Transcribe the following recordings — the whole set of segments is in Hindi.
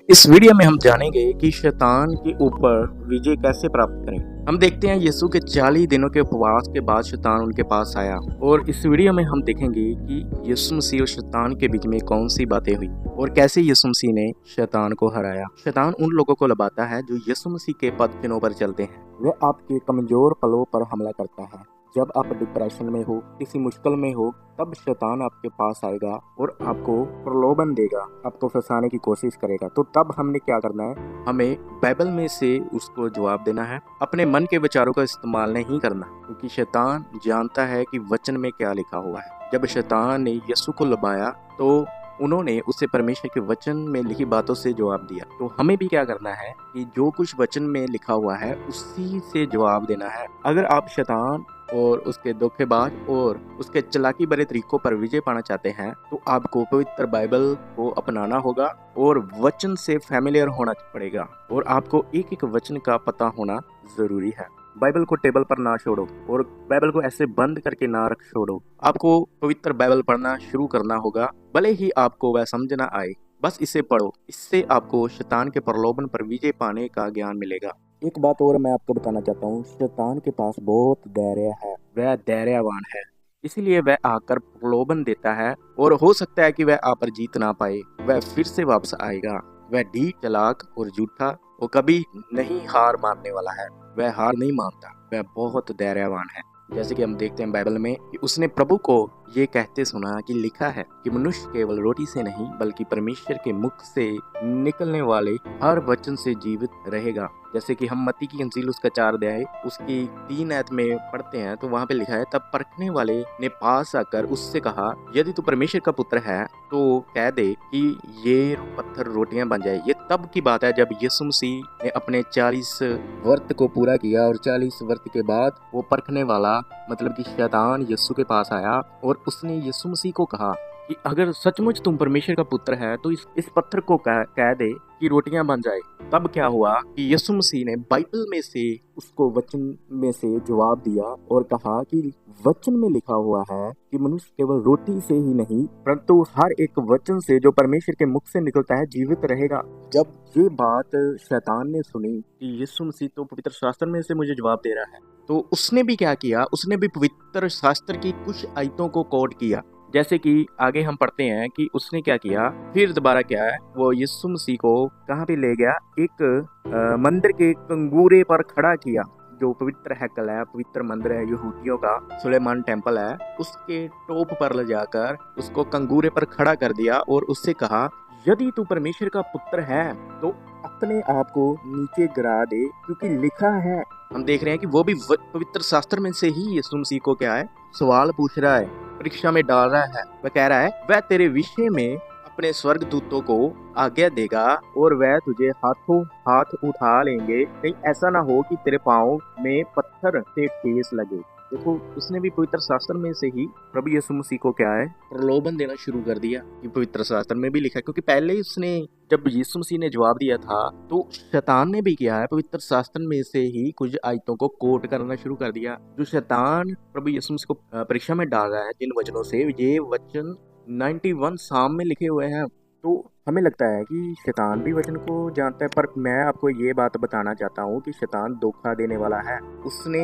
इस वीडियो में हम जानेंगे कि शैतान के ऊपर विजय कैसे प्राप्त करें। हम देखते हैं यीशु के 40 दिनों के उपवास के बाद शैतान उनके पास आया और इस वीडियो में हम देखेंगे कि यीशु मसीह और शैतान के बीच में कौन सी बातें हुई और कैसे यीशु मसीह ने शैतान को हराया। शैतान उन लोगों को लबाता है जो यीशु मसीह के पद चिन्हों पर चलते हैं। वह आपके कमजोर पलों पर हमला करता है। जब आप डिप्रेशन में हो, किसी मुश्किल में हो, तब शैतान आपके पास आएगा और आपको प्रलोभन देगा, आपको फंसाने की कोशिश करेगा। तो तब हमने क्या करना है? हमें बाइबल में से उसको जवाब देना है। अपने मन के विचारों का इस्तेमाल नहीं करना, क्योंकि शैतान जानता है कि वचन में क्या लिखा हुआ है। जब शैतान ने यीशु को लबाया तो उन्होंने उसे परमेश्वर के वचन में लिखी बातों से जवाब दिया। तो हमें भी क्या करना है कि जो कुछ वचन में लिखा हुआ है उसी से जवाब देना है। अगर आप शैतान और उसके धोखेबाज और उसके चालाकी भरे तरीकों पर विजय पाना चाहते हैं तो आपको पवित्र बाइबल को अपनाना होगा और वचन से फैमिलियर होना पड़ेगा और आपको एक एक वचन का पता होना जरूरी है। बाइबल को टेबल पर ना छोड़ो और बाइबल को ऐसे बंद करके ना रख छोड़ो। आपको पवित्र बाइबल पढ़ना शुरू करना होगा, भले ही आपको वह समझ ना आए। बस इसे पढ़ो, इससे आपको शैतान के प्रलोभन पर विजय पाने का ज्ञान मिलेगा। एक बात और मैं आपको बताना चाहता हूँ, शैतान के पास बहुत धैर्य है, वह धैर्यवान है, इसीलिए वह आकर प्रलोभन देता है और हो सकता है कि वह आप पर जीत ना पाए। वह फिर से वापस आएगा। वह ढीठ, चालाक और झूठा, वो कभी नहीं हार मानने वाला है। वह हार नहीं मानता, वह बहुत धैर्यवान है। जैसे कि हम देखते हैं बाइबल में कि उसने प्रभु को ये कहते सुना कि लिखा है कि मनुष्य केवल रोटी से नहीं बल्कि परमेश्वर के मुख से निकलने वाले हर वचन से जीवित रहेगा। जैसे कि हम मत्ती की इंजील उसका 4 अध्याय उसकी 3 आयत में पढ़ते हैं तो वहाँ पे लिखा है, तब परखने वाले ने पास आकर उससे कहा, यदि तू परमेश्वर का पुत्र है तो कह दे कि ये पत्थर रोटियां बन जाए। ये तब की बात है जब यीशु मसीह ने अपने 40 व्रत को पूरा किया और 40 व्रत के बाद वो परखने वाला मतलब कि शैतान यीशु के पास आया और उसने यीशु मसीह को कहा कि अगर सचमुच तुम परमेश्वर का पुत्र है तो इस पत्थर को कह दे कि रोटियां बन जाए। तब क्या हुआ कि यीशु मसीह ने बाइबल में से उसको वचन में से जवाब दिया और कहा कि वचन में लिखा हुआ है कि मनुष्य केवल रोटी से ही नहीं परंतु हर एक वचन से जो परमेश्वर के मुख से निकलता है जीवित रहेगा। जब ये बात शैतान ने सुनी कि यीशु मसीह तो पवित्र शास्त्र में से मुझे जवाब दे रहा है, तो उसने भी क्या किया? उसने भी पवित्र शास्त्र की कुछ आयतों को कोट किया। जैसे कि आगे हम पढ़ते हैं कि उसने क्या किया, फिर दोबारा क्या है, वो यीशु मसीह को कहाँ पे ले गया? एक मंदिर के कंगूरे पर खड़ा किया। जो पवित्र हैकल है, पवित्र मंदिर है यहूदियों का, सुलेमान टेम्पल है, उसके टॉप पर ले जाकर उसको कंगूरे पर खड़ा कर दिया और उससे कहा, यदि तू परमेश्वर का पुत्र है तो अपने आप को नीचे गिरा दे, क्योंकि लिखा है। हम देख रहे हैं कि वो भी पवित्र शास्त्र में से ही यीशु मसीह को क्या है, सवाल पूछ रहा है, परीक्षा में डाल रहा है। वह कह रहा है वह तेरे विषय में अपने स्वर्गदूतों को आज्ञा देगा और वह तुझे हाथों हाथ उठा लेंगे, कहीं ऐसा ना हो कि तेरे पाँव में पत्थर से ठेस लगे। देखो, उसने भी पवित्र शास्त्र में से ही प्रभु यीशु मसीह को क्या है, प्रलोभन देना शुरू कर दिया कि पवित्र शास्त्र में भी लिखा है। क्योंकि पहले ही उसने जब यीशु मसीह ने जवाब दिया था तो शैतान ने भी किया है, पवित्र शास्त्र में से ही कुछ आयतों को कोट करना शुरू कर दिया। जो शैतान प्रभु यीशु मसीह को परीक्षा में डाल रहा है जिन वचनों से, ये वचन 91 साम में लिखे हुए हैं। तो हमें लगता है कि शैतान भी वचन को जानता है, पर मैं आपको ये बात बताना चाहता हूँ कि शैतान धोखा देने वाला है। उसने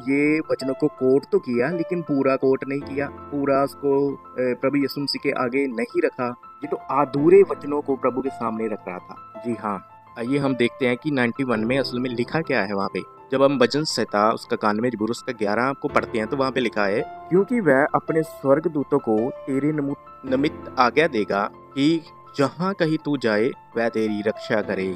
ये वचनों को कोट तो किया लेकिन पूरा कोट नहीं किया, पूरा उसको प्रभु यीशु मसीह के आगे नहीं रखा। ये तो अधूरे वचनों को प्रभु के सामने रख रहा था। जी हाँ, आइए हम देखते हैं कि 91 में असल में लिखा क्या है। वहाँ पे जब हम भजन संहिता उसका 91 जबूर उसका 11 को पढ़ते हैं तो वहाँ पे लिखा है, क्योंकि वह अपने स्वर्गदूतों को तेरे निमित्त आज्ञा देगा कि जहाँ कहीं तू जाए वह तेरी रक्षा करे,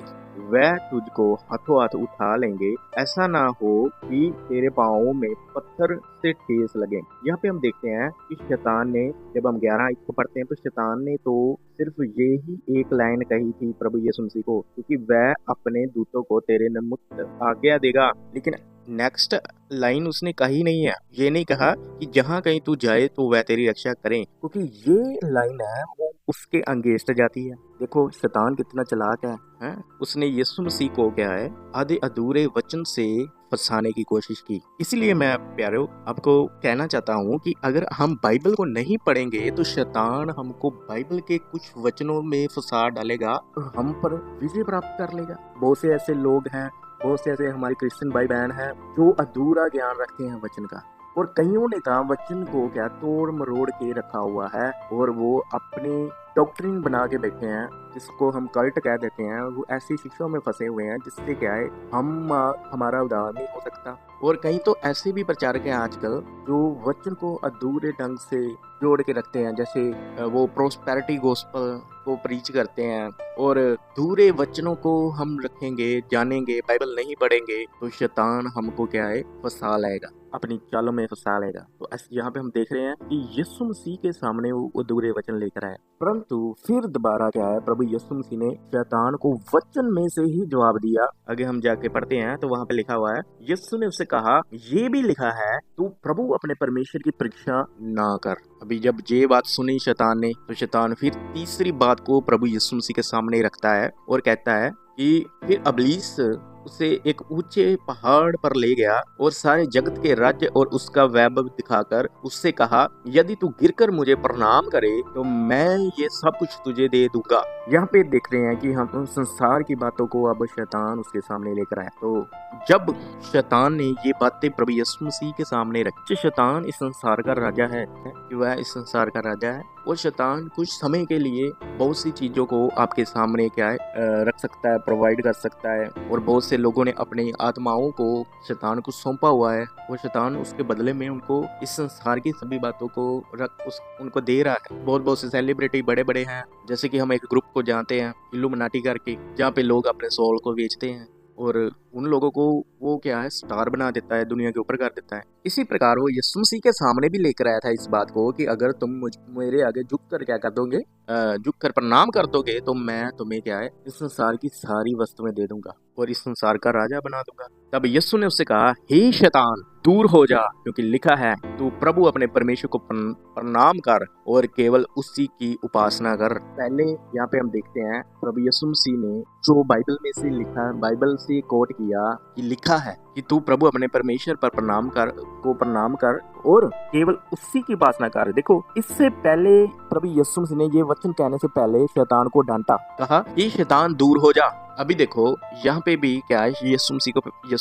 वह तुझको हाथों हाथ उठा लेंगे, ऐसा ना हो कि तेरे पाँवों में पत्थर से ठेस लगे। यहाँ पे हम देखते हैं कि शैतान ने, जब हम 11 को पढ़ते हैं तो शैतान ने तो सिर्फ ये ही एक लाइन कही थी प्रभु यीशु मसीह को, क्योंकि वह अपने दूतों को तेरे निमित्त आज्ञा देगा। लेकिन नेक्स्ट लाइन उसने कही नहीं है, ये नहीं कहा कि जहाँ कहीं तू जाए तो वह तेरी रक्षा करें, क्योंकि ये लाइन है वो उसके अंगेस्ट जाती है। देखो शैतान कितना चालाक है? उसने यीशु मसीह को क्या है, आधे अधूरे वचन से फंसाने की कोशिश की। इसीलिए मैं प्यारो आपको कहना चाहता हूँ कि अगर हम बाइबल को नहीं पढ़ेंगे तो शैतान हमको बाइबल के कुछ वचनों में फंसा डालेगा और हम पर विजय प्राप्त कर लेगा। बहुत से ऐसे लोग हैं, बहुत से ऐसे हमारे क्रिश्चियन भाई बहन हैं जो अधूरा ज्ञान रखते हैं वचन का, और कईयों ने कहा वचन को क्या तोड़ मरोड़ के रखा हुआ है और वो अपनी डॉक्ट्रिन बना के बैठे हैं, जिसको हम कल्ट कह देते हैं। वो ऐसी शिक्षाओं में फंसे हुए हैं जिससे क्या है हमारा उद्धार नहीं हो सकता। और कहीं तो ऐसे भी प्रचारक हैं आजकल जो वचन को अधूरे ढंग से जोड़ के रखते हैं, जैसे वो प्रोस्पेरिटी गॉस्पेल को प्रीच करते हैं और अधूरे वचनों को हम रखेंगे, जानेंगे, बाइबल नहीं पढ़ेंगे तो शैतान हमको क्या है फंसा लेगा, अपनी चालों में फंसा लेगा। तो यहाँ पे हम देख रहे हैं कि यीशु मसीह के सामने वो अधूरे वचन लेकर आए, परंतु फिर दोबारा क्या है प्रभु यीशु मसीह ने शैतान को वचन में से ही जवाब दिया। आगे हम जाके पढ़ते हैं तो वहाँ पे लिखा हुआ है, यीशु ने उससे कहा, ये भी लिखा है तू प्रभु अपने परमेश्वर की परीक्षा ना कर। अभी जब ये बात सुनी शैतान ने तो शैतान फिर तीसरी बात को प्रभु यीशु मसीह के सामने रखता है और कहता है कि फिर इब्लीस उसे एक ऊंचे पहाड़ पर ले गया और सारे जगत के राज्य और उसका वैभव दिखाकर उससे कहा, यदि तू गिरकर मुझे प्रणाम करे तो मैं ये सब कुछ तुझे दे दूंगा। यहाँ पे देख रहे हैं कि हम संसार की बातों को अब शैतान उसके सामने लेकर आया। तो जब शैतान ने ये बातें प्रभु यीशु मसीह के सामने रखी, शैतान इस संसार का राजा है कि वह इस संसार का राजा है और शैतान कुछ समय के लिए बहुत सी चीजों को आपके सामने क्या है रख सकता है, प्रोवाइड कर सकता है। और बहुत से लोगों ने अपनी आत्माओं को शैतान को सौंपा हुआ है और शैतान उसके बदले में उनको इस संसार की सभी बातों को उनको दे रहा है। बहुत से सेलिब्रिटी बड़े बड़े हैं, जैसे कि हम एक ग्रुप को जानते हैं इल्यूमिनाटी करके, जहाँ पे लोग अपने सोल को बेचते हैं और उन लोगों को वो क्या है स्टार बना देता है, दुनिया के ऊपर कर देता है। इसी प्रकार वो यीशु मसीह के सामने भी लेकर आया था इस बात को कि अगर तुम मेरे आगे झुक कर क्या कर दोगे, झुक कर प्रणाम कर दोगे तो मैं तुम्हें क्या है इस संसार की सारी वस्तुएं दे दूंगा और इस संसार का राजा बना दूंगा। तब यीशु ने उससे कहा, हे शैतान दूर हो जा, क्योंकि लिखा है तू प्रभु अपने परमेश्वर को प्रणाम कर और केवल उसी की उपासना कर। पहले यहाँ पे हम देखते हैं प्रभु यीशु मसीह ने जो बाइबल में से लिखा, बाइबल से कोट किया कि लिखा है कि तू प्रभु अपने परमेश्वर पर प्रणाम कर और केवल उसी की उपासना कर। देखो, इससे पहले प्रभु यीशु मसीह ने ये वचन कहने से पहले शैतान को डांटा, कहा कि शैतान दूर हो जा। अभी देखो यहाँ पे भी क्या है, यीशु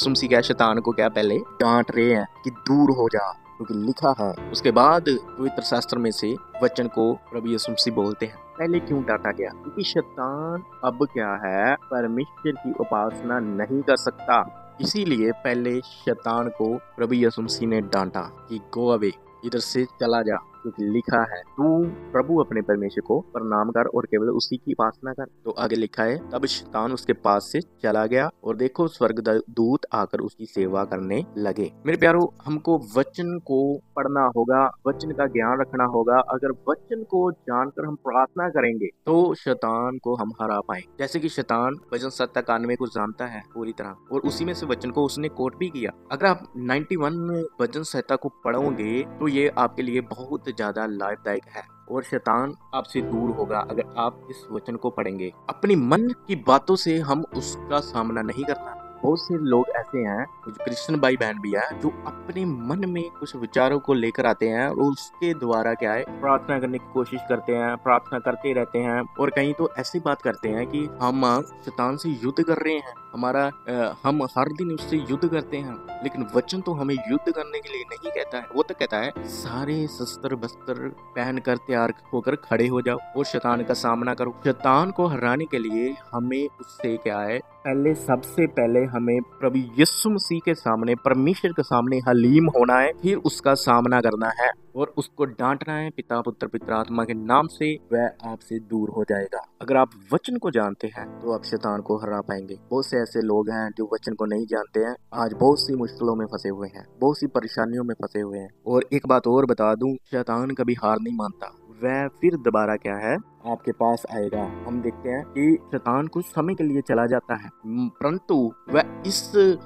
मसीह क्या शैतान को क्या पहले डांट रहे हैं कि दूर हो जा, क्योंकि लिखा है। उसके बाद पवित्र शास्त्र में से वचन को प्रभु यीशु मसीह बोलते हैं। पहले क्यों डांटा गया? क्योंकि शैतान अब क्या है परमेश्वर की उपासना नहीं कर सकता, इसीलिए पहले शैतान को प्रभु यीशु मसीह ने डांटा कि गो अवे, इधर से चला जा, क्योंकि लिखा है तू प्रभु अपने परमेश्वर को प्रणाम कर और केवल उसी की उपासना कर। तो आगे लिखा है तब शैतान उसके पास से चला गया और देखो स्वर्ग दूत आकर उसकी सेवा करने लगे। मेरे प्यारो, हमको वचन को पढ़ना होगा, वचन का ज्ञान रखना होगा। अगर वचन को जानकर हम प्रार्थना करेंगे तो शैतान को हम हरा पाए। जैसे कि शैतान वचन 97 को जानता है पूरी तरह और उसी में से वचन को उसने कोट भी किया। अगर आप 91 वचन संहिता को पढ़ोगे तो ये आपके लिए बहुत ज्यादा लाभदायक है और शैतान आपसे दूर होगा अगर आप इस वचन को पढ़ेंगे। अपनी मन की बातों से हम उसका सामना नहीं करना। बहुत से लोग ऐसे हैं, कुछ क्रिश्चियन भाई बहन भी हैं, जो अपने मन में कुछ विचारों को लेकर आते हैं और उसके द्वारा क्या है प्रार्थना करने की कोशिश करते हैं, प्रार्थना करते रहते हैं और कहीं तो ऐसी बात करते हैं कि हम शैतान से युद्ध कर रहे हैं, हम हर दिन उससे युद्ध करते हैं। लेकिन वचन तो हमें युद्ध करने के लिए नहीं कहता है, वो तो कहता है सारे शस्त्र बस्त्र पहन कर तैयार होकर खड़े हो जाओ और शैतान का सामना करो। शैतान को हराने के लिए हमें उससे क्या है, सबसे पहले हमें प्रभु यीशु मसीह के सामने, परमेश्वर के सामने हलीम होना है, फिर उसका सामना करना है और उसको डांटना है पिता पुत्र पवित्र आत्मा के नाम से, वह आपसे दूर हो जाएगा। अगर आप वचन को जानते हैं तो आप शैतान को हरा पाएंगे। बहुत से ऐसे लोग हैं जो वचन को नहीं जानते हैं, आज बहुत सी मुश्किलों में फंसे हुए हैं, बहुत सी परेशानियों में फंसे हुए हैं। और एक बात और बता दूं, शैतान कभी हार नहीं मानता, वह फिर दोबारा क्या है आपके पास आएगा। हम देखते हैं कि शैतान कुछ समय के लिए चला जाता है, परंतु वह इस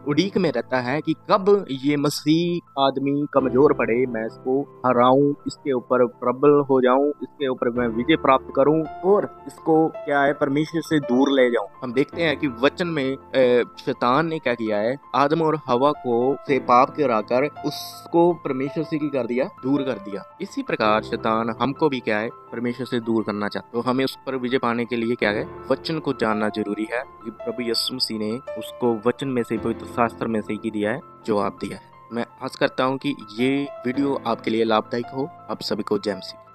उड़ीक में रहता है कि कब ये मसीह आदमी कमजोर पड़े, मैं इसको हराऊं, इसके ऊपर प्रबल हो जाऊं, इसके ऊपर मैं विजय प्राप्त करूं और इसको क्या है परमेश्वर से दूर ले जाऊं। हम देखते हैं कि वचन में शैतान ने क्या किया है, आदम और हवा को से पाप कराकर उसको परमेश्वर से कर दिया, दूर कर दिया। इसी प्रकार शैतान हमको भी क्या है परमेश्वर से दूर करना चाहता है। तो हमें उस पर विजय पाने के लिए क्या है, वचन को जानना जरूरी है। प्रभु यीशु मसीह ने उसको वचन में से, पवित्र शास्त्र में से ही दिया है, जवाब दिया है। मैं आशा करता हूँ कि ये वीडियो आपके लिए लाभदायक हो। आप सभी को जय मसीह।